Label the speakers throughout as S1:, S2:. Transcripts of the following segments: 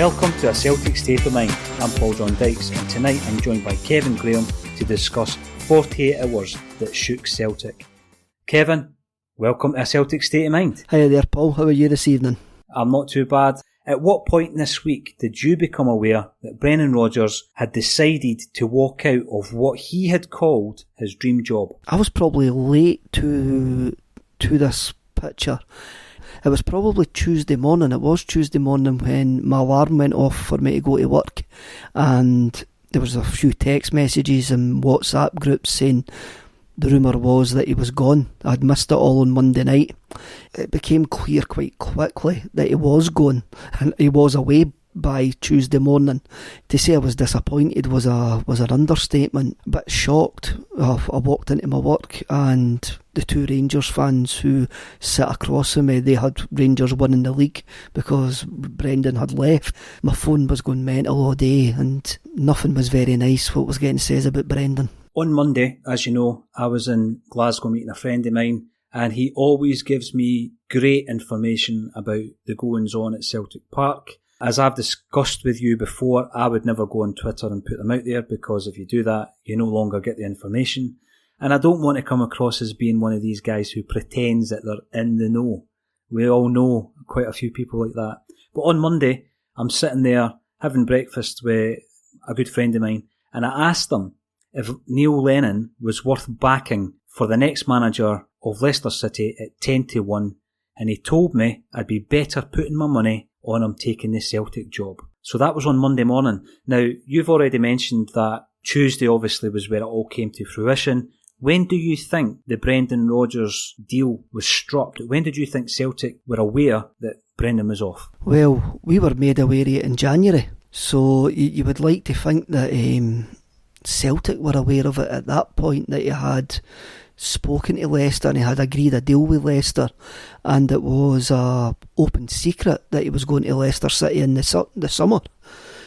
S1: Welcome to A Celtic State of Mind. I'm John Dykes, and tonight I'm joined by Kevin Graham to discuss 48 hours that shook Celtic. Kevin, welcome to A Celtic State of Mind.
S2: Hi there, Paul. How are you this evening?
S1: I'm not too bad. At what point this week did you become aware that Brendan Rodgers had decided to walk out of what he had called his dream job?
S2: I was probably late to this picture. It was probably Tuesday morning. It was Tuesday morning when my alarm went off for me to go to work, and there was a few text messages and WhatsApp groups saying the rumour was that he was gone. I'd missed it all on Monday night. It became clear quite quickly that he was gone, and he was away by Tuesday morning. To say I was disappointed was an understatement. A bit shocked. I walked into my work, and the two Rangers fans who sat across from me, they had Rangers winning the league because Brendan had left. My phone was going mental all day, and nothing was very nice what was getting said about Brendan.
S1: On Monday, as you know, I was in Glasgow meeting a friend of mine, and he always gives me great information about the goings on at Celtic Park. As I've discussed with you before, I would never go on Twitter and put them out there, because if you do that, you no longer get the information. And I don't want to come across as being one of these guys who pretends that they're in the know. We all know quite a few people like that. But on Monday, I'm sitting there having breakfast with a good friend of mine, and I asked him if Neil Lennon was worth backing for the next manager of Leicester City at 10-1, and he told me I'd be better putting my money on him taking the Celtic job. So that was on Monday morning. Now, you've already mentioned that Tuesday obviously was where it all came to fruition. When do you think the Brendan Rodgers deal was struck? When did you think Celtic were aware that Brendan was off?
S2: Well, we were made aware of it in January, so you would like to think that Celtic were aware of it at that point, that he had spoken to Leicester and he had agreed a deal with Leicester, and it was a open secret that he was going to Leicester City in the summer.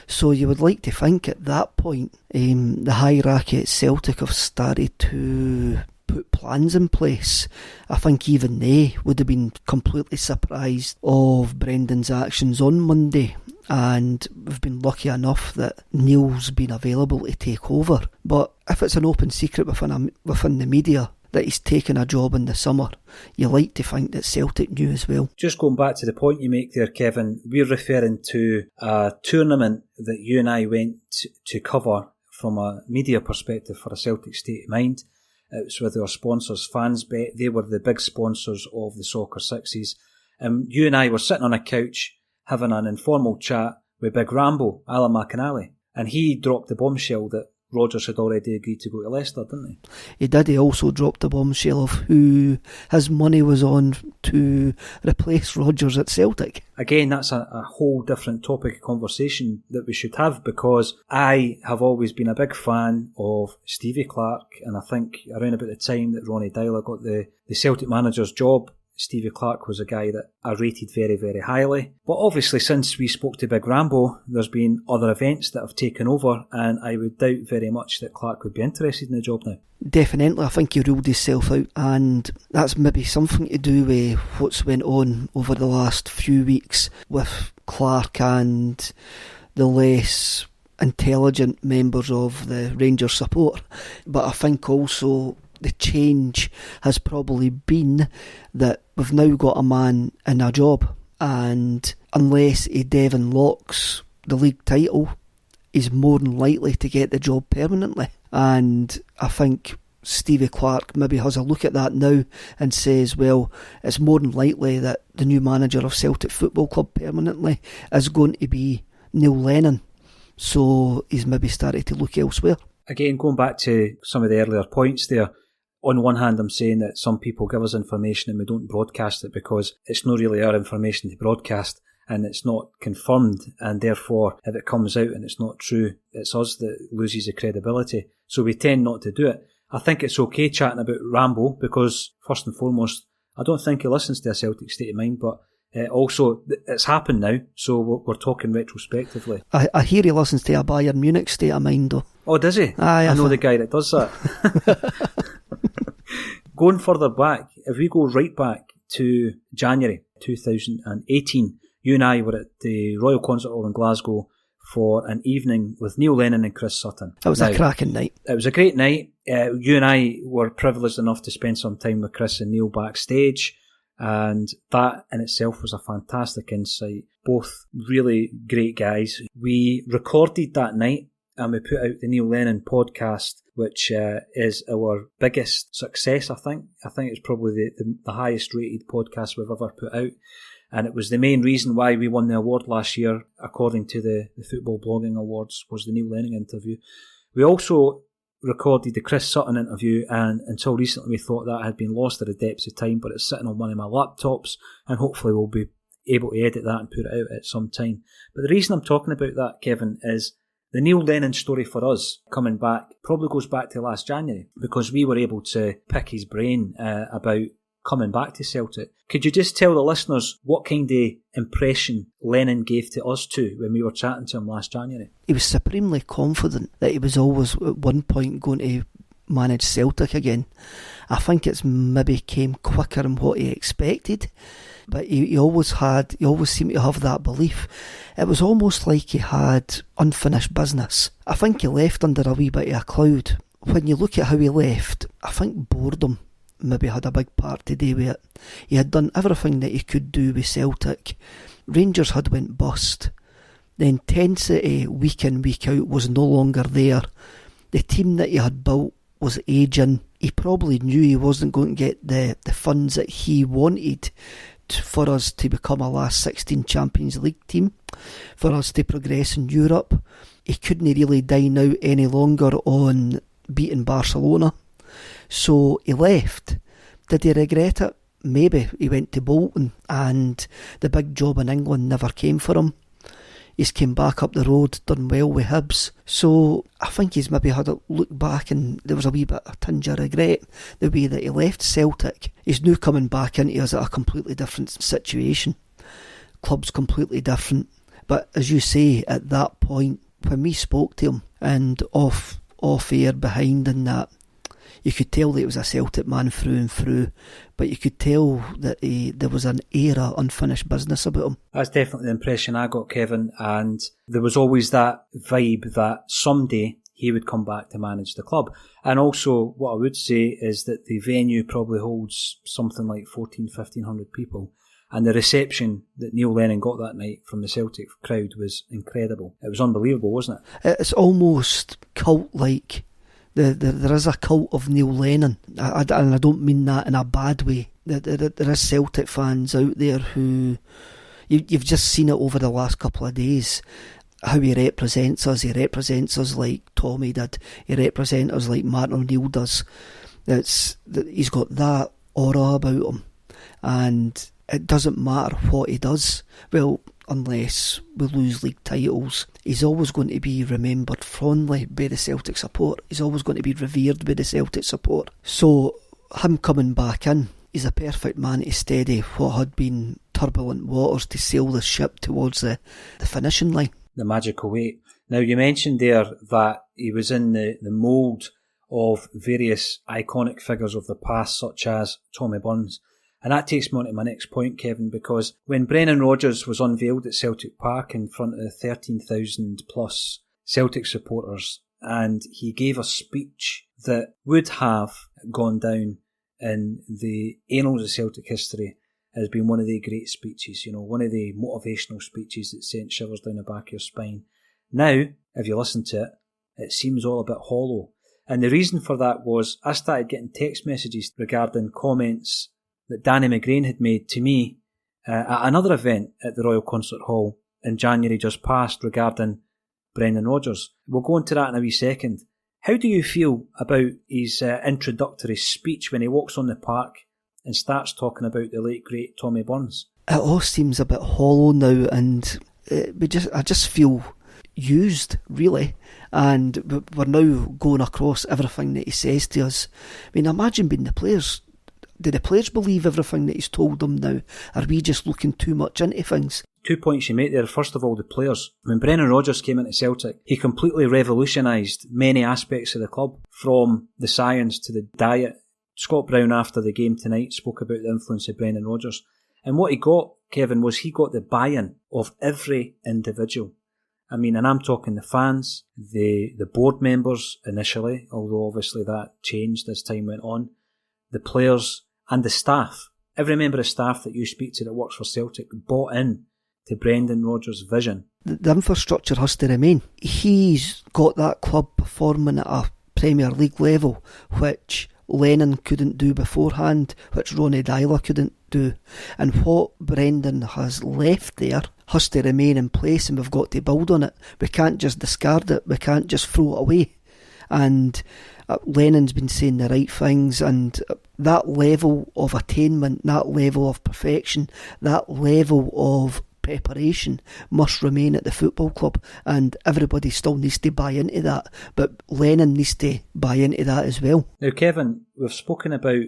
S2: So you would like to think at that point the hierarchy at Celtic have started to put plans in place. I think even they would have been completely surprised of Brendan's actions on Monday, and we've been lucky enough that Neil's been available to take over. But if it's an open secret within the media that he's taken a job in the summer, you like to think that Celtic knew as well. Just
S1: going back to the point you make there, Kevin, we're referring to a tournament that you and I went to cover from a media perspective for A Celtic State of Mind. It was with our sponsors, Fansbet. They were the big sponsors of the Soccer Sixes. You and I were sitting on a couch having an informal chat with Big Rambo, Alan McInally, and he dropped the bombshell that Rodgers had already agreed to go to Leicester, didn't he?
S2: He did. He also dropped the bombshell of who his money was on to replace Rodgers at Celtic.
S1: Again, that's a whole different topic of conversation that we should have, because I have always been a big fan of Stevie Clarke, and I think around about the time that Ronnie Dyler got the Celtic manager's job, Stevie Clarke was a guy that I rated very, very highly. But obviously, since we spoke to Big Rambo, there's been other events that have taken over, and I would doubt very much that Clarke would be interested in the job now.
S2: Definitely, I think he ruled himself out, and that's maybe something to do with what's went on over the last few weeks with Clarke and the less intelligent members of the Rangers support. But I think also the change has probably been that we've now got a man in a job, and unless he Devon locks the league title, he's more than likely to get the job permanently. And I think Stevie Clarke maybe has a look at that now and says, well, it's more than likely that the new manager of Celtic Football Club permanently is going to be Neil Lennon. So he's maybe started to look elsewhere.
S1: Again, going back to some of the earlier points there, on one hand, I'm saying that some people give us information and we don't broadcast it because it's not really our information to broadcast and it's not confirmed, and therefore if it comes out and it's not true, it's us that loses the credibility. So we tend not to do it. I think it's okay chatting about Rambo because, first and foremost, I don't think he listens to A Celtic State of Mind, but also it's happened now, so we're talking retrospectively.
S2: I hear he listens to a Bayern Munich State of Mind though.
S1: Oh, does he?
S2: Aye,
S1: I know the guy that does that. Going further back, if we go right back to January 2018, you and I were at the Royal Concert Hall in Glasgow for an evening with Neil Lennon and Chris Sutton.
S2: It was a cracking night.
S1: It was a great night. You and I were privileged enough to spend some time with Chris and Neil backstage, and that in itself was a fantastic insight. Both really great guys. We recorded that night and we put out the Neil Lennon podcast, which is our biggest success, I think. I think it's probably the highest rated podcast we've ever put out. And it was the main reason why we won the award last year, according to the Football Blogging Awards, was the Neil Lennon interview. We also recorded the Chris Sutton interview, and until recently we thought that had been lost to the depths of time, but it's sitting on one of my laptops, and hopefully we'll be able to edit that and put it out at some time. But the reason I'm talking about that, Kevin, is the Neil Lennon story for us coming back probably goes back to last January, because we were able to pick his brain about coming back to Celtic. Could you just tell the listeners what kind of impression Lennon gave to us too when we were chatting to him last January?
S2: He was supremely confident that he was always at one point going to manage Celtic again. I think it's maybe came quicker than what he expected, but he always seemed to have that belief. It was almost like he had unfinished business. I think he left under a wee bit of a cloud. When you look at how he left, I think boredom maybe had a big part to do with it. He had done everything that he could do with Celtic. Rangers had went bust. The intensity week in, week out was no longer there. The team that he had built was ageing. He probably knew he wasn't going to get the funds that he wanted for us to become a last 16 Champions League team, for us to progress in Europe. He couldn't really dine out any longer on beating Barcelona. So he left. Did he regret it? Maybe. He went to Bolton and the big job in England never came for him. He's came back up the road, done well with Hibs. So I think he's maybe had a look back and there was a wee bit of tinge of regret the way that he left Celtic. He's now coming back into us at a completely different situation. Club's completely different. But as you say, at that point, when we spoke to him and off air behind and that, you could tell that he was a Celtic man through and through, but you could tell that there was an era unfinished business about him.
S1: That's definitely the impression I got, Kevin, and there was always that vibe that someday he would come back to manage the club. And also, what I would say is that the venue probably holds something like 1,500 people, and the reception that Neil Lennon got that night from the Celtic crowd was incredible. It was unbelievable, wasn't it?
S2: It's almost cult-like. There is a cult of Neil Lennon, and I don't mean that in a bad way. There is Celtic fans out there who, you've just seen it over the last couple of days, how he represents us. He represents us like Tommy did. He represents us like Martin O'Neill does. He's got that aura about him, and it doesn't matter what he does. Well, unless we lose league titles, he's always going to be remembered fondly by the Celtic support. He's always going to be revered by the Celtic support. So him coming back in, he's a perfect man to steady what had been turbulent waters, to sail the ship towards the finishing line.
S1: The magical weight. Now, you mentioned there that he was in the mould of various iconic figures of the past, such as Tommy Burns. And that takes me on to my next point, Kevin, because when Brendan Rodgers was unveiled at Celtic Park in front of 13,000 plus Celtic supporters, and he gave a speech that would have gone down in the annals of Celtic history as being one of the great speeches, one of the motivational speeches that sent shivers down the back of your spine. Now, if you listen to it, it seems all a bit hollow. And the reason for that was I started getting text messages regarding comments that Danny McGrain had made to me at another event at the Royal Concert Hall in January just past regarding Brendan Rodgers. We'll go into that in a wee second. How do you feel about his introductory speech when he walks on the park and starts talking about the late great Tommy Burns?
S2: It all seems a bit hollow now, and I just feel used, really, and we're now going across everything that he says to us. I mean, imagine being the players. Do the players believe everything that he's told them now? Are we just looking too much into things?
S1: 2 points you make there. First of all, the players. When Brendan Rodgers came into Celtic, he completely revolutionised many aspects of the club, from the science to the diet. Scott Brown, after the game tonight, spoke about the influence of Brendan Rodgers. And what he got, Kevin, was he got the buy-in of every individual. I mean, and I'm talking the fans, the board members initially, although obviously that changed as time went on, the players and the staff. Every member of staff that you speak to that works for Celtic bought in to Brendan Rodgers' vision.
S2: The infrastructure has to remain. He's got that club performing at a Premier League level, which Lennon couldn't do beforehand, which Ronnie Dyler couldn't do. And what Brendan has left there has to remain in place, and we've got to build on it. We can't just discard it, we can't just throw it away. And Lennon's been saying the right things, and that level of attainment, that level of perfection, that level of preparation must remain at the football club, and everybody still needs to buy into that, but Lennon needs to buy into that as well.
S1: Now, Kevin, we've spoken about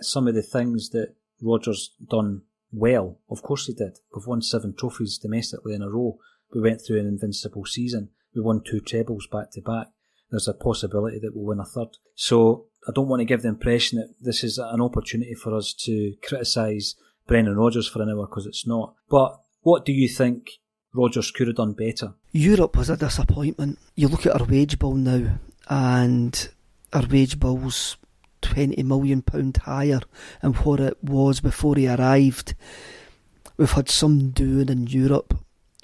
S1: some of the things that Rodgers done well. Of course he did. We've won 7 trophies domestically in a row. We went through an invincible season. We won 2 trebles back to back. There's a possibility that we'll win a third. So I don't want to give the impression that this is an opportunity for us to criticise Brendan Rodgers for an hour, because it's not. But what do you think Rodgers could have done better?
S2: Europe was a disappointment. You look at our wage bill now, and our wage bill's £20 million higher than what it was before he arrived. We've had some doing in Europe.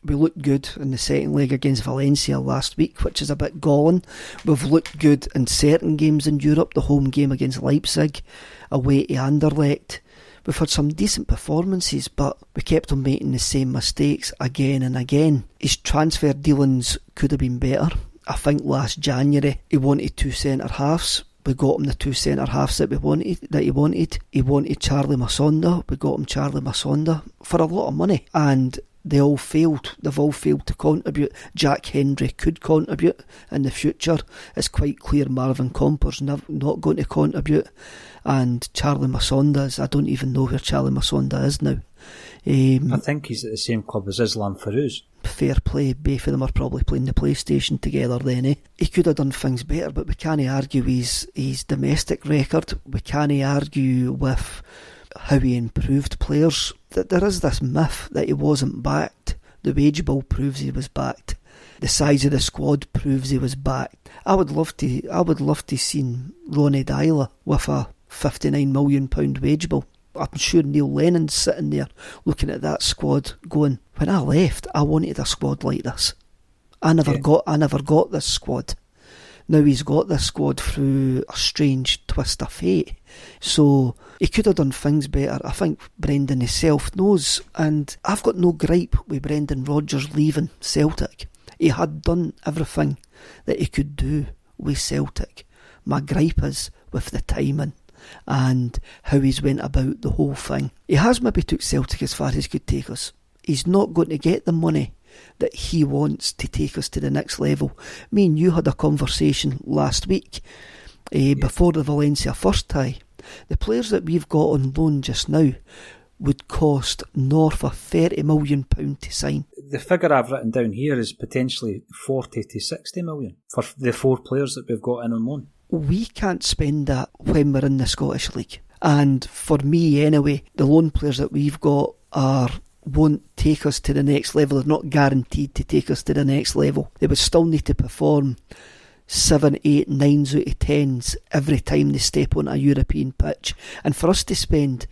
S2: We looked good in the second leg against Valencia last week, which is a bit galling. We've looked good in certain games in Europe, the home game against Leipzig, away to Anderlecht. We've had some decent performances, but we kept on making the same mistakes again and again. His transfer dealings could have been better. I think last January he wanted 2 centre-halves. We got him the 2 centre-halves that he wanted. He wanted Charlie Masonda. We got him Charlie Masonda for a lot of money. And they all failed. They've all failed to contribute. Jack Hendry could contribute in the future. It's quite clear Marvin Comper's not going to contribute. And Charlie Masonda I don't even know where Charlie Masonda is now.
S1: I think he's at the same club as Islam Farouz.
S2: Fair play, both of them are probably playing the PlayStation together then, eh? He could have done things better, but we can't argue his domestic record. We can't argue with how he improved players. That there is this myth that he wasn't backed. The wage bill proves he was backed. The size of the squad proves he was backed. I would love to seen Ronnie Dyler with a £59 million wage bill. I'm sure Neil Lennon's sitting there looking at that squad going, when I left, I wanted a squad like this. I never got this squad. Now he's got this squad through a strange twist of fate. So he could have done things better. I think Brendan himself knows, and I've got no gripe with Brendan Rodgers leaving Celtic. He had done everything that he could do with Celtic. My gripe is with the timing and how he's went about the whole thing. He has maybe took Celtic as far as he could take us. He's not going to get the money that he wants to take us to the next level. Me and you had a conversation last week before the Valencia first tie. The players that we've got on loan just now would cost north of £30 million to sign.
S1: The figure I've written down here is potentially 40 to 60 million for the 4 players that we've got in on loan.
S2: We can't spend that when we're in the Scottish League. And for me anyway, the loan players that we've got won't take us to the next level. They're not guaranteed to take us to the next level. They would still need to perform 7, 8, 9s out of 10s every time they step on a European pitch. And for us to spend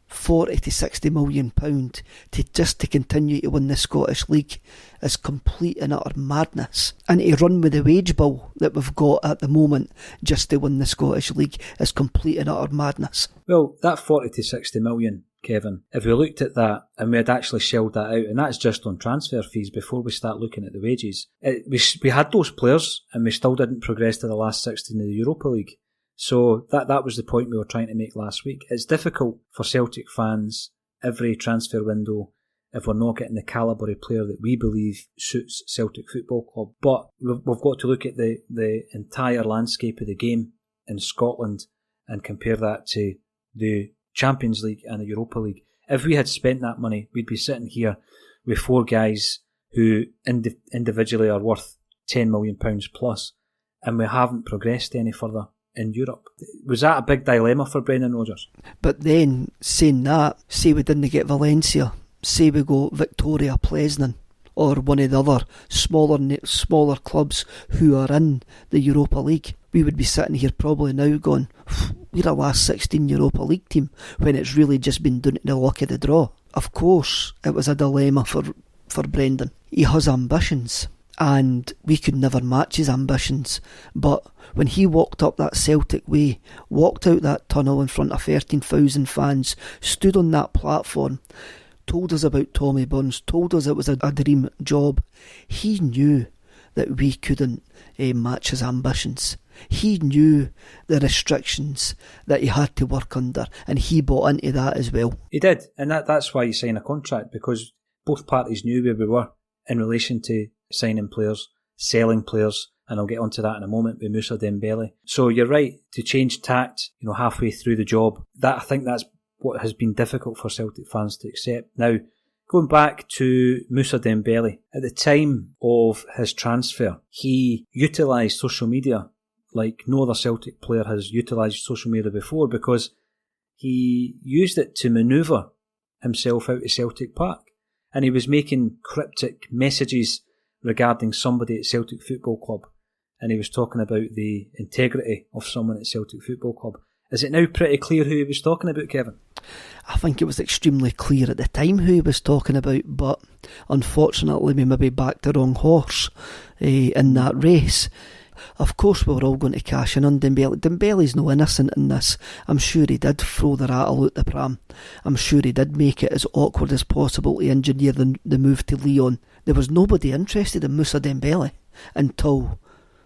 S2: 40 to 60 million pound to continue to win the Scottish League is complete and utter madness. And to run with the wage bill that we've got at the moment just to win the Scottish League is complete and utter madness.
S1: Well, that 40 to 60 million, Kevin, if we looked at that and we had actually shelled that out, and that's just on transfer fees before we start looking at the wages, we had those players and we still didn't progress to the last 16 of the Europa League. So that was the point we were trying to make last week. It's difficult for Celtic fans every transfer window if we're not getting the calibre of player that we believe suits Celtic Football Club. But we've got to look at the entire landscape of the game in Scotland and compare that to the Champions League and the Europa League. If we had spent that money, we'd be sitting here with 4 guys who individually are worth £10 million plus, and we haven't progressed any further in Europe. Was that a big dilemma for Brendan Rodgers?
S2: But then, saying that, say we didn't get Valencia, say we go Victoria Pleasnan or one of the other smaller clubs who are in the Europa League, we would be sitting here probably now going, we're a last 16 Europa League team, when it's really just been down to the luck of the draw. Of course, it was a dilemma for Brendan. He has ambitions, and we could never match his ambitions. But when he walked up that Celtic way, walked out that tunnel in front of 13,000 fans, stood on that platform, told us about Tommy Burns, told us it was a dream job, he knew that we couldn't match his ambitions. He knew the restrictions that he had to work under, and he bought into that as well.
S1: He did, and that's why you sign a contract, because both parties knew where we were in relation to signing players, selling players, and I'll get onto that in a moment with Moussa Dembele. So you're right, to change tact, halfway through the job, I think that's what has been difficult for Celtic fans to accept. Now, going back to Moussa Dembele, at the time of his transfer, he utilised social media like no other Celtic player has utilised social media before, because he used it to manoeuvre himself out of Celtic Park. And he was making cryptic messages regarding somebody at Celtic Football Club. And he was talking about the integrity of someone at Celtic Football Club. Is it now pretty clear who he was talking about, Kevin?
S2: I think it was extremely clear at the time who he was talking about, but unfortunately we maybe backed the wrong horse in that race. Of course we were all going to cash in on Dembele. Dembele's no innocent in this. I'm sure he did throw the rattle out the pram. I'm sure he did make it as awkward as possible to engineer the move to Lyon. There was nobody interested in Moussa Dembele until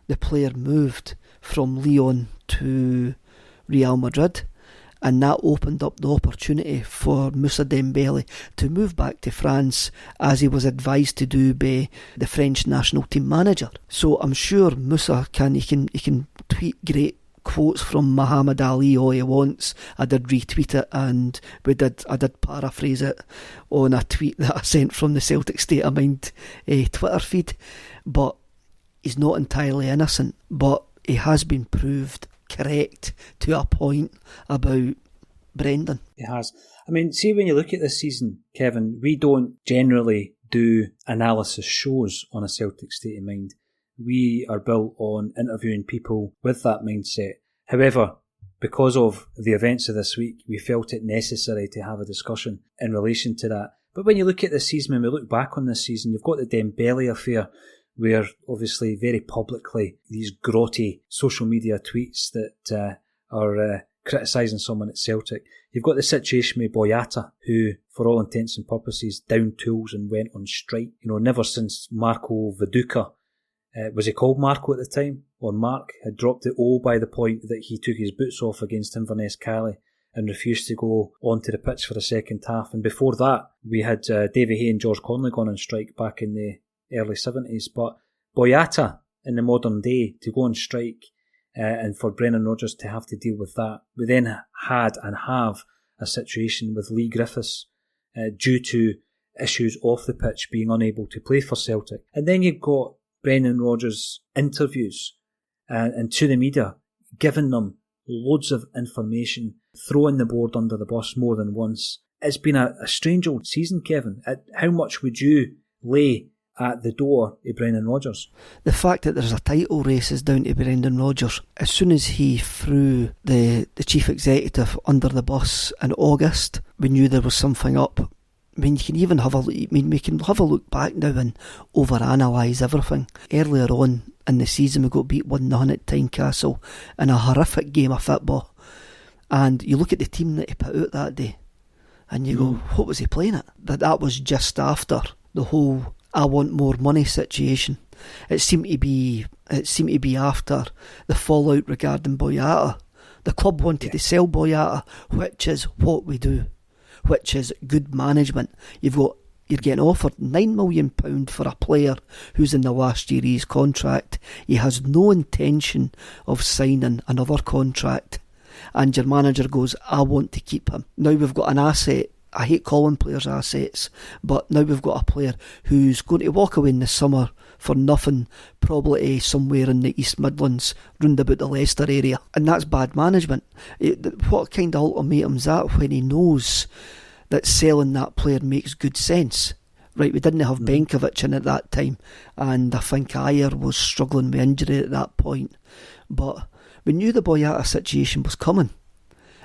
S2: the player moved from Lyon to Real Madrid, and that opened up the opportunity for Moussa Dembele to move back to France, as he was advised to do by the French national team manager. So I'm sure Moussa can tweet great quotes from Muhammad Ali all he wants. I did retweet it, and I did paraphrase it on a tweet that I sent from the Celtic State of Mind Twitter feed. But he's not entirely innocent, but he has been proved correct to a point about Brendan.
S1: He has. I mean, see, when you look at this season, Kevin, we don't generally do analysis shows on a Celtic State of Mind. We are built on interviewing people with that mindset. However, because of the events of this week, we felt it necessary to have a discussion in relation to that. But when you look at this season, when we look back on this season, you've got the Dembele affair, where obviously very publicly these grotty social media tweets that are criticising someone at Celtic. You've got the situation with Boyata, who for all intents and purposes downed tools and went on strike. Never since Marco Viduka, was he called Marco at the time, or Mark, had dropped the O by the point that he took his boots off against Inverness Cali and refused to go onto the pitch for the second half. And before that, we had Davy Hay and George Conley gone on strike back in the early 70s. But Boyata, in the modern day, to go on strike and for Brendan Rodgers to have to deal with that. We then had and have a situation with Lee Griffiths due to issues off the pitch, being unable to play for Celtic. And then you've got Brendan Rodgers' interviews and to the media, giving them loads of information, throwing the board under the bus more than once. It's been a strange old season, Kevin. How much would you lay at the door of Brendan Rodgers?
S2: The fact that there's a title race is down to Brendan Rodgers. As soon as he threw the chief executive under the bus in August, we knew there was something up. I mean, you can even we can have a look back now and overanalyse everything. Earlier on in the season, we got beat 1-0 at Tynecastle in a horrific game of football. And you look at the team that he put out that day, and you go, what was he playing at? That was just after the whole I want more money situation. It seemed to be after the fallout regarding Boyata. The club wanted to sell Boyata, which is what we do, which is good management. You're getting offered £9 million for a player who's in the last year of his contract. He has no intention of signing another contract, and your manager goes, I want to keep him. Now we've got an asset. I hate calling players assets, but now we've got a player who's going to walk away in the summer for nothing, probably somewhere in the East Midlands, round about the Leicester area, and that's bad management. What kind of ultimatum's that when he knows that selling that player makes good sense. Right, we didn't have Benkovic in at that time, and I think Ayer was struggling with injury at that point. But we knew the Boyata situation was coming.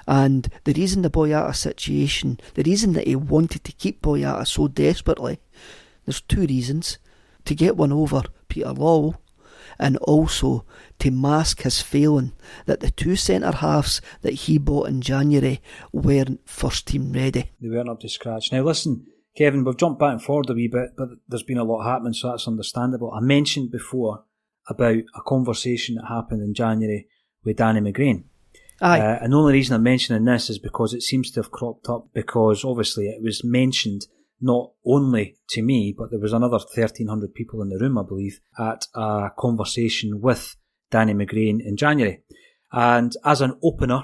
S2: And the reason the Boyata situation, the reason that he wanted to keep Boyata so desperately, there's two reasons. To get one over Peter Lawwell, and also to mask his failing that the two centre-halves that he bought in January weren't first-team ready.
S1: They weren't up to scratch. Now listen, Kevin, we've jumped back and forward a wee bit, but there's been a lot happening, so that's understandable. I mentioned before about a conversation that happened in January with Danny McGrain.
S2: Aye.
S1: And the only reason I'm mentioning this is because it seems to have cropped up, because obviously it was mentioned not only to me, but there was another 1,300 people in the room, I believe, at a conversation with Danny McGrain in January. And as an opener,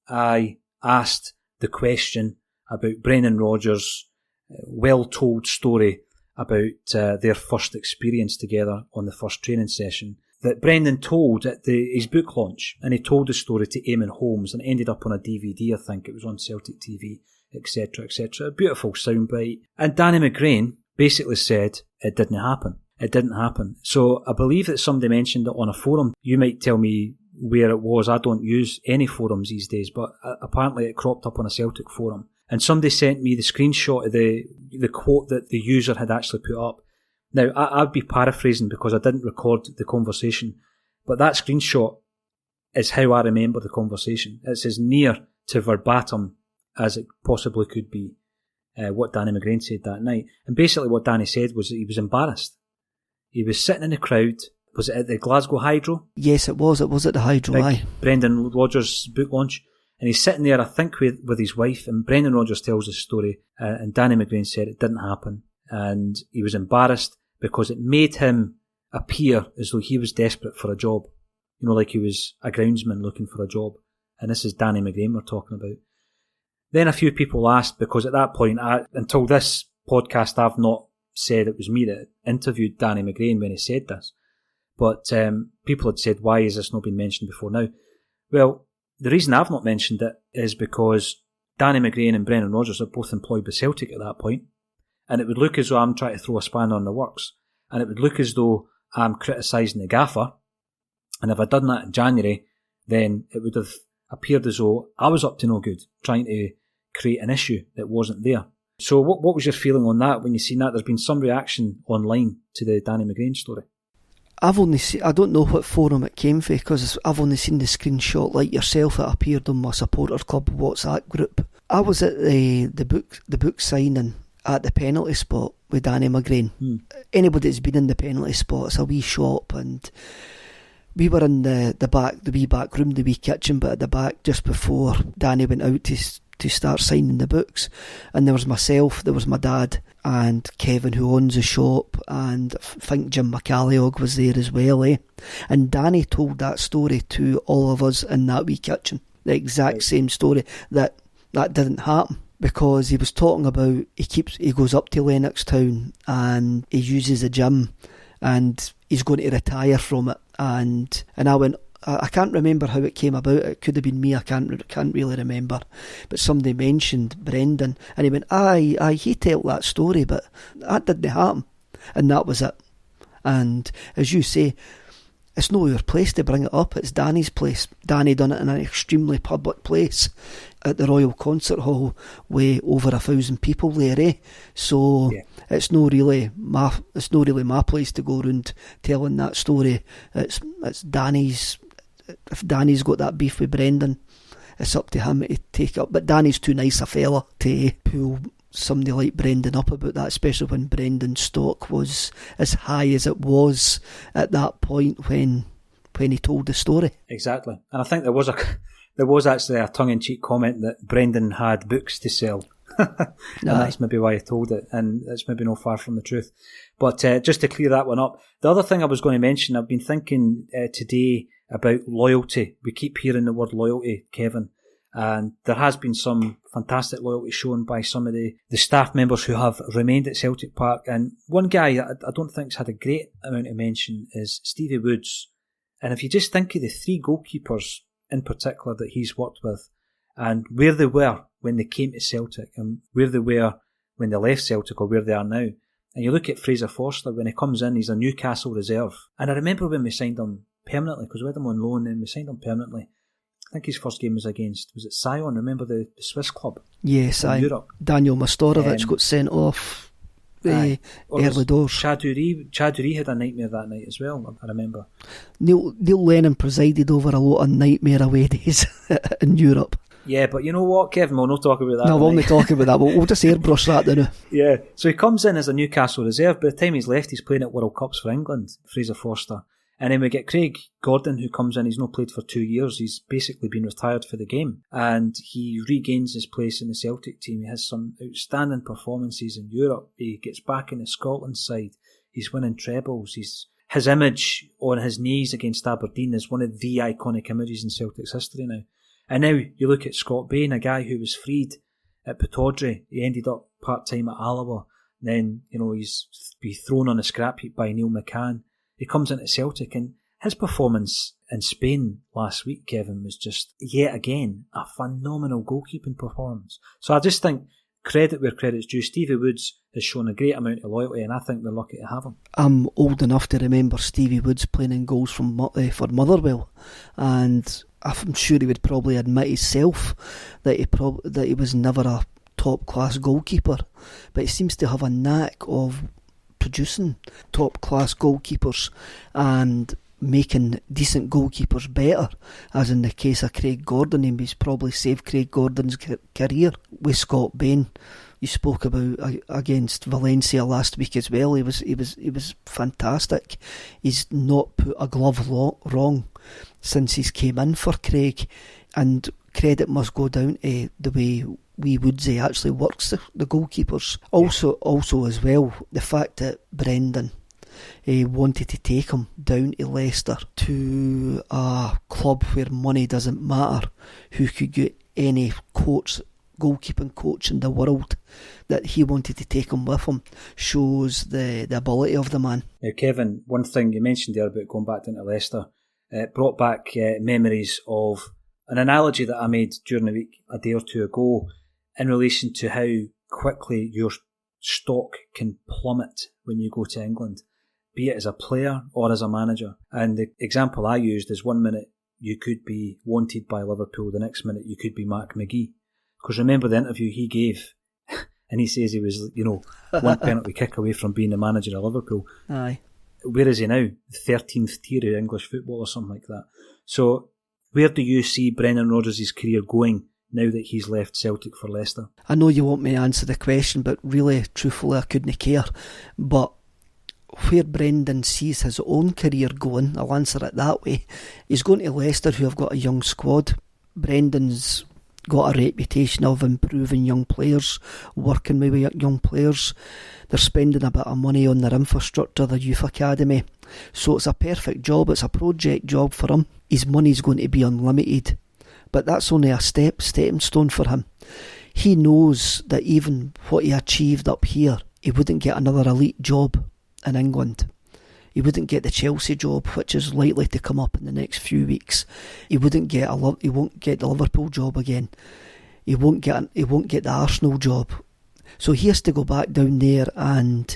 S1: I asked the question about Brendan Rodgers' well-told story about their first experience together on the first training session that Brendan told at his book launch. And he told the story to Eamon Holmes and it ended up on a DVD, I think. It was on Celtic TV, etc., etc. A beautiful soundbite. And Danny McGrain basically said it didn't happen. It didn't happen. So I believe that somebody mentioned it on a forum. You might tell me where it was. I don't use any forums these days, but apparently it cropped up on a Celtic forum. And somebody sent me the screenshot of the quote that the user had actually put up. Now, I'd be paraphrasing because I didn't record the conversation, but that screenshot is how I remember the conversation. It's as near to verbatim as it possibly could be, what Danny McGrain said that night. And basically what Danny said was that he was embarrassed. He was sitting in the crowd. Was it at the Glasgow Hydro?
S2: Yes, it was. It was at the Hydro, aye.
S1: Brendan Rodgers' book launch. And he's sitting there, I think, with his wife, and Brendan Rodgers tells the story, and Danny McGrain said it didn't happen. And he was embarrassed because it made him appear as though he was desperate for a job. You know, like he was a groundsman looking for a job. And this is Danny McGrain we're talking about. Then a few people asked, because at that point, until this podcast, I've not said it was me that interviewed Danny McGrain when he said this. But people had said, why has this not been mentioned before now? Well, the reason I've not mentioned it is because Danny McGrain and Brendan Rodgers are both employed by Celtic at that point. And it would look as though I'm trying to throw a spanner in the works. And it would look as though I'm criticising the gaffer. And if I'd done that in January, then it would have appeared as though I was up to no good, trying to create an issue that wasn't there. So what was your feeling on that when you seen that? There's been some reaction online to the Danny McGrain story.
S2: I've only I don't know what forum it came from, because I've only seen the screenshot like yourself. It appeared on my supporters club WhatsApp group. I was at the book signing at the penalty spot with Danny McGrain. Anybody that's been in the penalty spot, it's a wee shop, and we were in the wee back room, the wee kitchen, but at the back just before Danny went out to start signing the books. And there was myself, there was my dad, and Kevin, who owns the shop, and I think Jim McCalliog was there as well, eh? And Danny told that story to all of us in that wee kitchen, the exact same story, that didn't happen. Because he was talking about, he goes up to Lennoxtown and he uses a gym and he's going to retire from it. And I went, I can't remember how it came about. It could have been me. I can't really remember. But somebody mentioned Brendan, and he went, aye, he told that story, but that didn't happen. And that was it. And as you say, it's not your place to bring it up. It's Danny's place. Danny done it in an extremely public place at the Royal Concert Hall with over 1,000 people there, eh? So yeah. It's not really my place to go around telling that story. It's Danny's. If Danny's got that beef with Brendan, it's up to him to take up. But Danny's too nice a fella to pull somebody like Brendan up about that, especially when Brendan's stock was as high as it was at that point when he told the story. Exactly. And I think there was actually a tongue-in-cheek comment that Brendan had books to sell. And that's maybe why he told it, and it's maybe not far from the truth. But just to clear that one up, the other thing I was going to mention, I've been thinking today about loyalty. We keep hearing the word loyalty, Kevin, and there has been some fantastic loyalty shown by some of the staff members who have remained at Celtic Park. And one guy I don't think's had a great amount of mention is Stevie Woods. And if you just think of the three goalkeepers in particular that he's worked with,
S1: and where they were when they came to Celtic and where they were when they left Celtic or where they are now. And you look at Fraser Forster, when he comes in, he's a Newcastle reserve. And I remember when we signed him permanently, because we had him on loan and we signed him permanently. I think his first game was was it Sion? Remember the Swiss club?
S2: Yes,
S1: Europe.
S2: Daniel Mastorovic got sent off early doors.
S1: Chad Dury had a nightmare that night as well, I remember.
S2: Neil Lennon presided over a lot of nightmare away days in Europe.
S1: Yeah, but you know what, Kevin, we'll not talk about that.
S2: No, we'll not talk about that. We'll just airbrush that now.
S1: Yeah, so he comes in as a Newcastle reserve. By the time he's left, he's playing at World Cups for England, Fraser Forster. And then we get Craig Gordon, who comes in. He's not played for 2 years. He's basically been retired for the game. And he regains his place in the Celtic team. He has some outstanding performances in Europe. He gets back in the Scotland side. He's winning trebles. His image on his knees against Aberdeen is one of the iconic images in Celtic's history now. And now you look at Scott Bain, a guy who was freed at Pittodrie. He ended up part-time at Alloa. Then, he's been thrown on a scrap heap by Neil McCann. He comes into Celtic, and his performance in Spain last week, Kevin, was just, yet again, a phenomenal goalkeeping performance. So I just think credit where credit's due. Stevie Woods has shown a great amount of loyalty, and I think we're lucky to have him. I'm
S2: old enough to remember Stevie Woods playing in goals for Motherwell, and I'm sure he would probably admit himself that he was never a top-class goalkeeper, but he seems to have a knack of producing top-class goalkeepers and making decent goalkeepers better, as in the case of Craig Gordon. He's probably saved Craig Gordon's career. With Scott Bain, you spoke about against Valencia last week as well. He was fantastic. He's not put a glove wrong since he's came in for Craig, and credit must go down to the way wee Woodsy actually works the goalkeepers. Also as well, the fact that Brendan wanted to take him down to Leicester, to a club where money doesn't matter, who could get any goalkeeping coach in the world, that he wanted to take him with him, shows the ability of the man. Now, Kevin, one thing you mentioned there about going back down to Leicester, it brought back memories of an analogy that I made during the week a day or two ago in relation to how quickly your stock can plummet when you go to England, be it as a player or as a manager. And the example I used is 1 minute you could be wanted by Liverpool, the next minute you could be Mark McGee. Because remember the interview he gave, and he says he was, one penalty kick away from being the manager of Liverpool. Aye.
S1: Where is he now? 13th tier of English football or something like that. So where do you see Brendan Rodgers' career going now that he's left Celtic for Leicester? I know you want me to answer the question, but really, truthfully, I couldn't care. But where Brendan sees his own career going, I'll answer it that way. He's going to Leicester, who have got a young squad. Brendan's got a reputation of improving young players, working with young players. They're spending a bit of money on their infrastructure, their youth academy. So it's a perfect job, it's a project job for him. His money's going to be unlimited, but that's only a stepping stone for him. He knows that even what he achieved up here, he wouldn't get another elite job in England. He wouldn't get the Chelsea job, which is likely to come up in the next few weeks. He won't get the Liverpool job again. He won't get the Arsenal job. So he has to go back down there and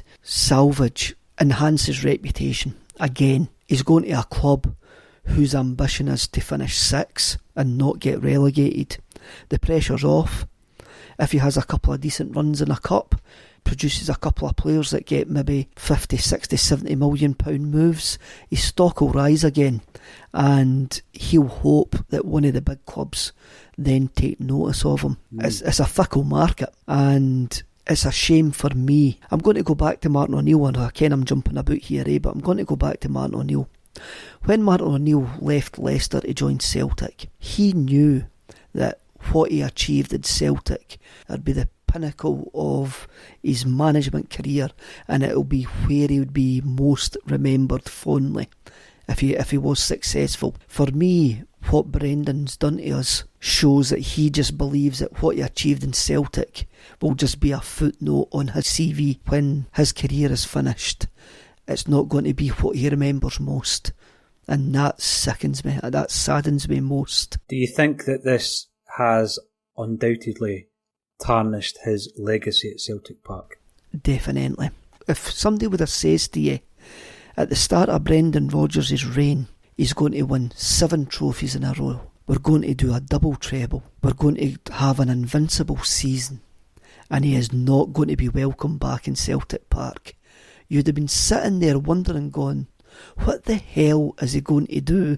S1: enhance his reputation again. He's going to a club whose ambition is to finish 6th and not get relegated. The pressure's off. If he has a couple of decent runs in a cup, produces a couple of players that get maybe 50, 60, 70 million pound moves, his stock will rise again, and he'll hope that one of the big clubs then take notice of him. It's a fickle market, and it's a shame for me. I'm going to go back to Martin O'Neill, and again I'm jumping about here, but I'm going to go back to Martin O'Neill. When Martin O'Neill left Leicester to join Celtic, he knew that what he achieved in Celtic would be the pinnacle of his management career, and it'll be where he would be most remembered fondly if he was successful. For me, what Brendan's done to us shows that he just believes that what he achieved in Celtic will just be a footnote on his CV when his career is finished. It's not going to be what he remembers most, and that sickens me, that saddens me most. Do you think that this has undoubtedly tarnished his legacy at Celtic Park.
S2: Definitely. If somebody would have said to you, at the start of Brendan Rodgers' reign, he's going to win 7 trophies in a row. We're going to do a double treble. We're going to have an invincible season. And he is not going to be welcome back in Celtic Park. You'd have been sitting there wondering, going, what the hell is he going to do?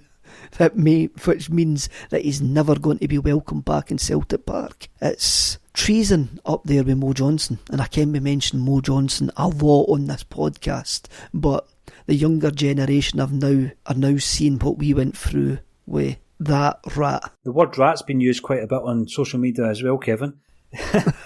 S2: Which means that he's never going to be welcome back in Celtic Park. It's treason up there with Mo Johnson. And I can be mentioning Mo Johnson a lot on this podcast. But the younger generation are now seeing what we went through with that rat.
S1: The word rat's been used quite a bit on social media as well, Kevin.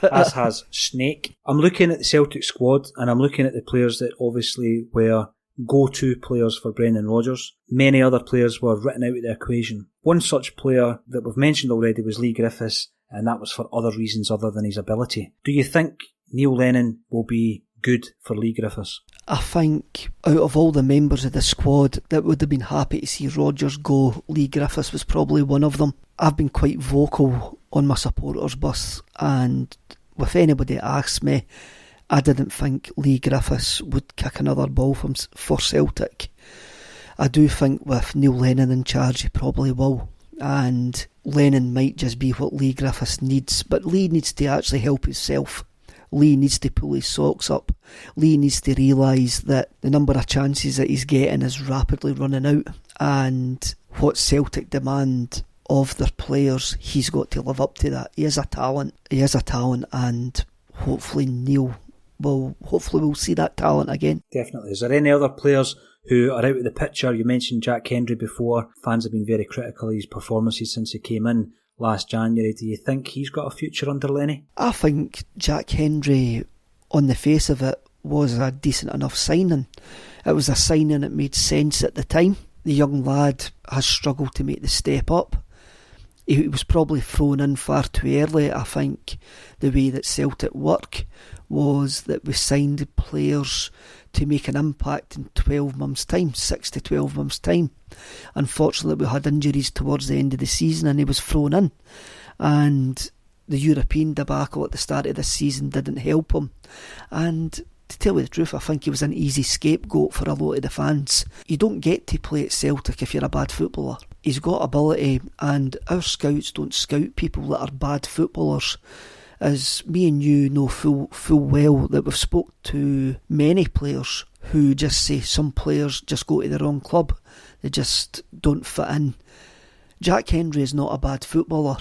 S1: As has snake. I'm looking at the Celtic squad and I'm looking at the players that obviously were go-to players for Brendan Rodgers. Many other players were written out of the equation. One such player that we've mentioned already was Leigh Griffiths, and that was for other reasons other than his ability. Do you think Neil Lennon will be good for Leigh Griffiths?
S2: I think out of all the members of the squad that would have been happy to see Rodgers go, Leigh Griffiths was probably one of them. I've been quite vocal on my supporters bus, and if anybody asks me, I didn't think Leigh Griffiths would kick another ball for Celtic. I do think with Neil Lennon in charge he probably will, and Lennon might just be what Leigh Griffiths needs, but Leigh needs to actually help himself. Leigh needs to pull his socks up. Leigh needs to realise that the number of chances that he's getting is rapidly running out, and what Celtic demand of their players, he's got to live up to that. He is a talent, and hopefully we'll see that talent again.
S1: Definitely. Is there any other players who are out of the picture? You mentioned Jack Hendry before. Fans have been very critical of his performances since he came in last January. Do you think he's got a future under Lenny?
S2: I think Jack Hendry, on the face of it, was a decent enough signing. It was a signing that made sense at the time. The young lad has struggled to make the step up. He was probably thrown in far too early. I think the way that Celtic work was that we signed players to make an impact in 12 months' time, 6 to 12 months' time. Unfortunately, we had injuries towards the end of the season and he was thrown in. And the European debacle at the start of the season didn't help him. And to tell you the truth, I think he was an easy scapegoat for a lot of the fans. You don't get to play at Celtic if you're a bad footballer. He's got ability, and our scouts don't scout people that are bad footballers. As me and you know full well that we've spoke to many players who just say some players just go to the wrong club. They just don't fit in. Jack Hendry is not a bad footballer.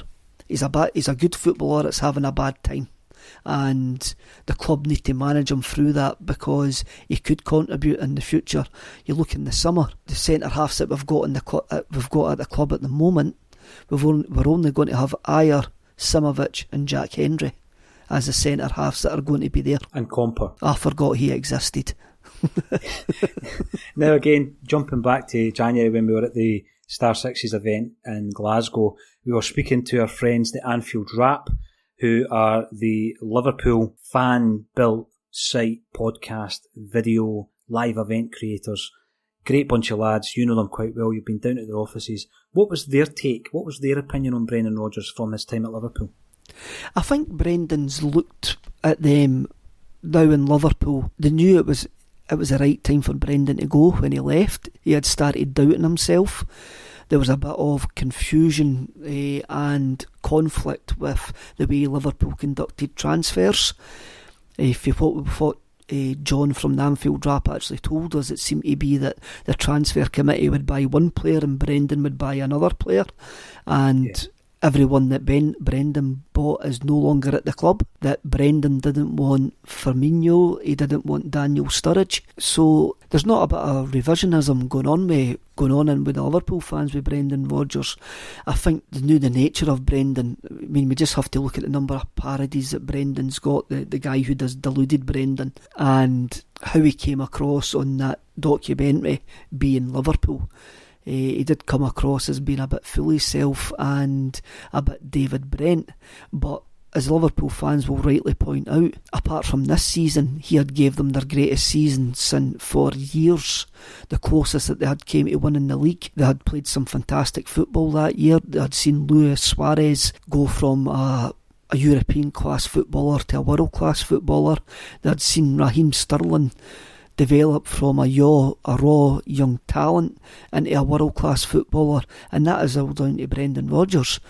S2: He's a good footballer that's having a bad time. And the club need to manage him through that because he could contribute in the future. You look in the summer, the centre halves that we've got at the club at the moment, we're only going to have Ayer, Simovic and Jack Hendry as the centre halves that are going to be there.
S1: And Comper.
S2: I forgot he existed.
S1: Now again, jumping back to January when we were at the Star Sixes event in Glasgow, we were speaking to our friends the Anfield Rap, who are the Liverpool fan-built site, podcast, video, live event creators. Great bunch of lads, you know them quite well, you've been down at their offices. What was their take, what was their opinion on Brendan Rodgers from his time at Liverpool?
S2: I think Brendan's looked at them now in Liverpool. They knew it was the right time for Brendan to go when he left. He had started doubting himself. There was a bit of confusion and conflict with the way Liverpool conducted transfers. What John from the Anfield Rap actually told us, it seemed to be that the transfer committee would buy one player and Brendan would buy another player. And everyone that Brendan bought is no longer at the club. That Brendan didn't want Firmino, he didn't want Daniel Sturridge. So there's not a bit of revisionism going on with the Liverpool fans with Brendan Rodgers. I think they knew the nature of Brendan. I mean, we just have to look at the number of parodies that Brendan's got, the guy who does Deluded Brendan, and how he came across on that documentary being Liverpool. He did come across as being a bit full of himself and a bit David Brent, but as Liverpool fans will rightly point out, apart from this season, he had gave them their greatest season for years. The closest that they had came to winning the league. They had played some fantastic football that year. They had seen Luis Suarez go from a European class footballer to a world class footballer. They had seen Raheem Sterling develop from a raw young talent into a world class footballer, and that is all down to Brendan Rodgers.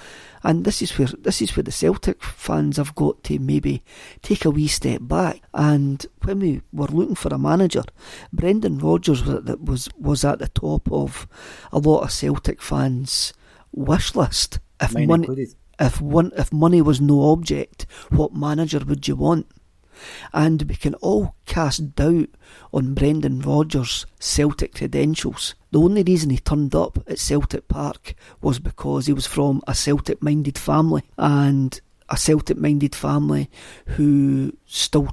S2: And this is where the Celtic fans have got to maybe take a wee step back. And when we were looking for a manager, Brendan Rodgers was at the top of a lot of Celtic fans' wish list. If money was no object, what manager would you want? And we can all cast doubt on Brendan Rodgers' Celtic credentials. The only reason he turned up at Celtic Park was because he was from a Celtic-minded family, and a Celtic-minded family who still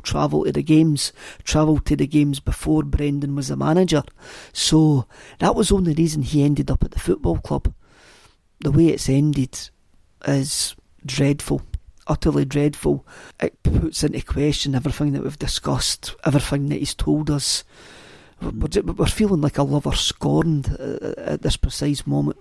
S2: travelled to the games before Brendan was the manager. So that was the only reason he ended up at the football club. The way it's ended is dreadful. Utterly dreadful. It puts into question everything that we've discussed, everything that he's told us. We're feeling like a lover scorned at this precise moment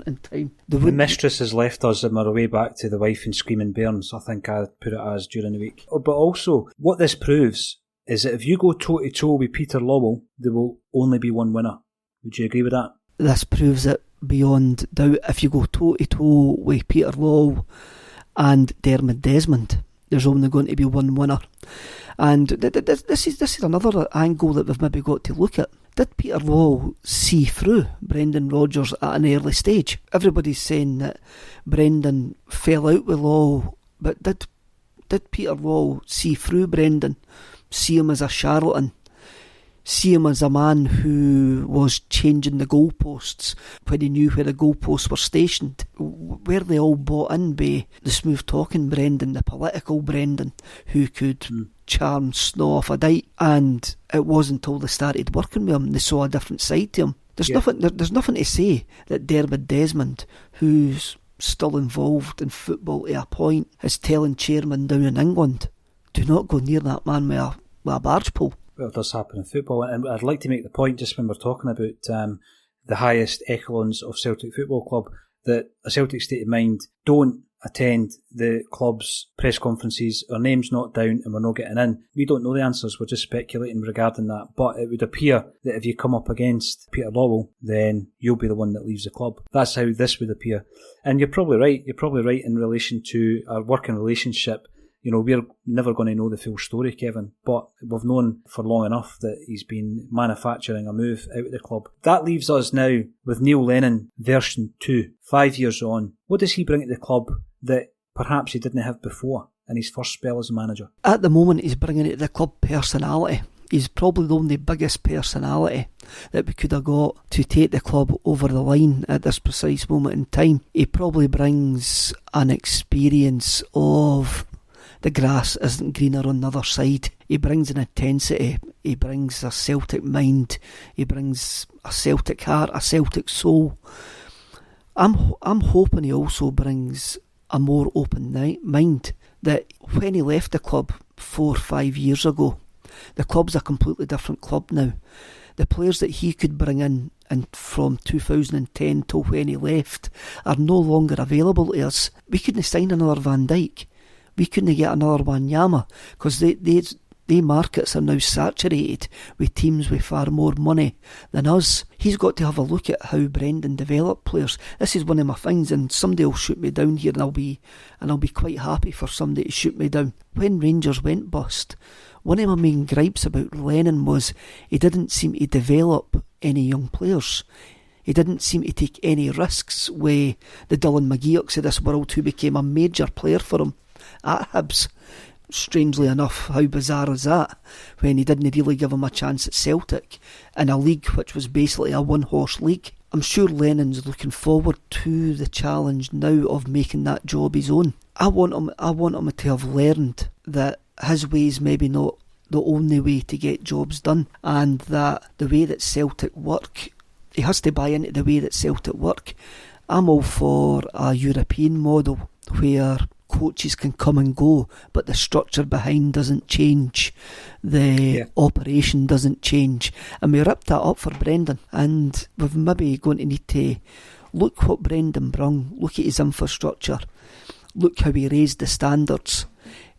S2: in time. The
S1: mistress has left us on our way back to the wife in Screaming Bairns, I think I put it as during the week. But also, what this proves is that if you go toe-to-toe with Peter Lawwell, there will only be one winner. Would you agree with that?
S2: This proves it beyond doubt. If you go toe-to-toe with Peter Lawwell and Dermot Desmond, there's only going to be one winner. And this is another angle that we've maybe got to look at. Did Peter Lawwell see through Brendan Rodgers at an early stage? Everybody's saying that Brendan fell out with Lawwell, but did Peter Lawwell see through Brendan, see him as a charlatan, see him as a man who was changing the goalposts when he knew where the goalposts were stationed? Were they all bought in by the smooth-talking Brendan, the political Brendan, who could charm snow off a dike? And it wasn't until they started working with him they saw a different side to him. There's nothing to say that Dermot Desmond, who's still involved in football to a point, is telling chairmen down in England, do not go near that man with a barge pole.
S1: Well, it does happen in football, and I'd like to make the point, just when we're talking about the highest echelons of Celtic Football Club, that a Celtic State of Mind don't attend the club's press conferences. Our name's not down and we're not getting in. We don't know the answers, we're just speculating regarding that. But it would appear that if you come up against Peter Lawwell, then you'll be the one that leaves the club. That's how this would appear. And you're probably right. You're probably right in relation to our working relationship. You know, we're never going to know the full story, Kevin, but we've known for long enough that he's been manufacturing a move out of the club. That leaves us now with Neil Lennon version 2, 5 years on. What does he bring to the club that perhaps he didn't have before in his first spell as a manager?
S2: At the moment, he's bringing to the club personality. He's probably the only biggest personality that we could have got to take the club over the line at this precise moment in time. He probably brings an experience of the grass isn't greener on the other side. He brings an intensity, he brings a Celtic mind, he brings a Celtic heart, a Celtic soul. I'm hoping he also brings a more open mind, that when he left the club 4 or 5 years ago, the club's a completely different club now. The players that he could bring in and from 2010 till when he left are no longer available to us. We couldn't sign another Van Dijk. We couldn't get another Wanyama because they markets are now saturated with teams with far more money than us. He's got to have a look at how Brendan developed players. This is one of my things, and somebody will shoot me down here, and I'll be quite happy for somebody to shoot me down. When Rangers went bust, one of my main gripes about Lennon was he didn't seem to develop any young players. He didn't seem to take any risks with the Dylan McGeochs of this world, who became a major player for him at Hibs. Strangely enough, how bizarre is that, when he didn't really give him a chance at Celtic in a league which was basically a one-horse league. I'm sure Lennon's looking forward to the challenge now of making that job his own. I want him to have learned that his way is maybe not the only way to get jobs done, and that the way that Celtic work, he has to buy into the way that Celtic work. I'm all for a European model where coaches can come and go, but the structure behind doesn't change. The operation doesn't change. And we ripped that up for Brendan. And we're maybe going to need to look what Brendan brung, look at his infrastructure, look how he raised the standards,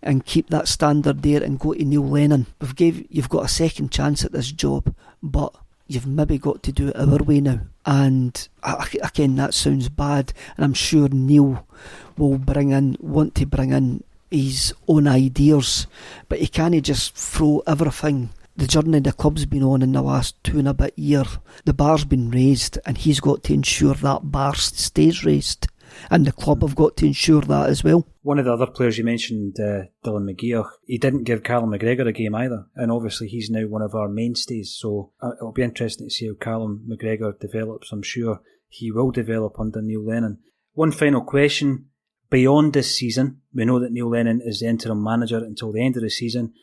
S2: and keep that standard there and go to Neil Lennon. You've got a second chance at this job, but you've maybe got to do it our way now. And again, that sounds bad, and I'm sure Neil will want to bring in his own ideas, but he can't just throw everything. The journey the club's been on in the last 2 and a bit years, the bar's been raised, and he's got to ensure that bar stays raised. And the club have got to ensure that as well. One
S1: of the other players you mentioned, Dylan McGeoch, he didn't give Callum McGregor a game either, and obviously he's now one of our mainstays, so it'll be interesting to see how Callum McGregor develops. I'm sure he will develop under Neil Lennon. One final question, beyond this season, we know that Neil Lennon is the interim manager until the end of the season.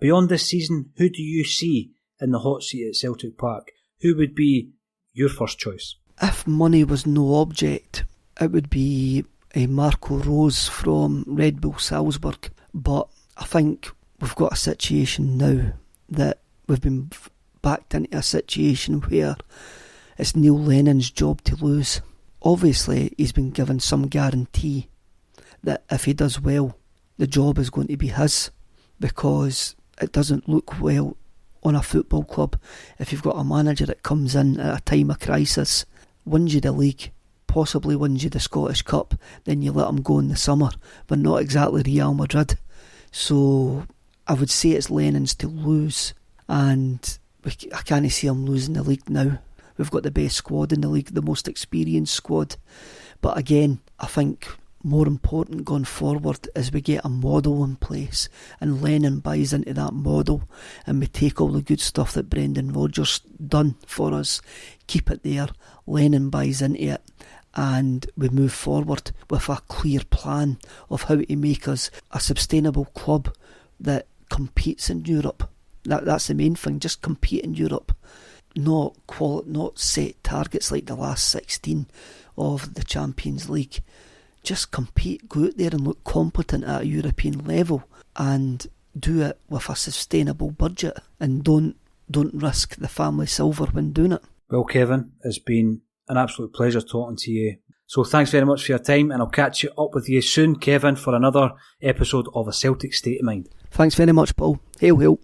S1: Beyond this season, who do you see in the hot seat at Celtic Park? Who would be your first choice?
S2: If money was no object, it would be a Marco Rose from Red Bull Salzburg. But I think we've got a situation now that we've been backed into a situation where it's Neil Lennon's job to lose. Obviously, he's been given some guarantee that if he does well, the job is going to be his, because it doesn't look well on a football club if you've got a manager that comes in at a time of crisis, wins you the league, possibly wins you the Scottish Cup, then you let him go in the summer, but not exactly Real Madrid. So I would say it's Lennon's to lose, and I can't see him losing the league now. We've got the best squad in the league, the most experienced squad. But again, I think more important going forward is we get a model in place, and Lennon buys into that model, and we take all the good stuff that Brendan Rodgers done for us, keep it there, Lennon buys into it, and we move forward with a clear plan of how to make us a sustainable club that competes in Europe. That's the main thing, just compete in Europe. Not set targets like the last 16 of the Champions League. Just compete, go out there and look competent at a European level, and do it with a sustainable budget, and don't risk the family silver when doing it.
S1: Well, Kevin, it's been an absolute pleasure talking to you. So thanks very much for your time, and I'll catch up with you soon, Kevin, for another episode of A Celtic State of Mind.
S2: Thanks very much, Paul. Hail, hail.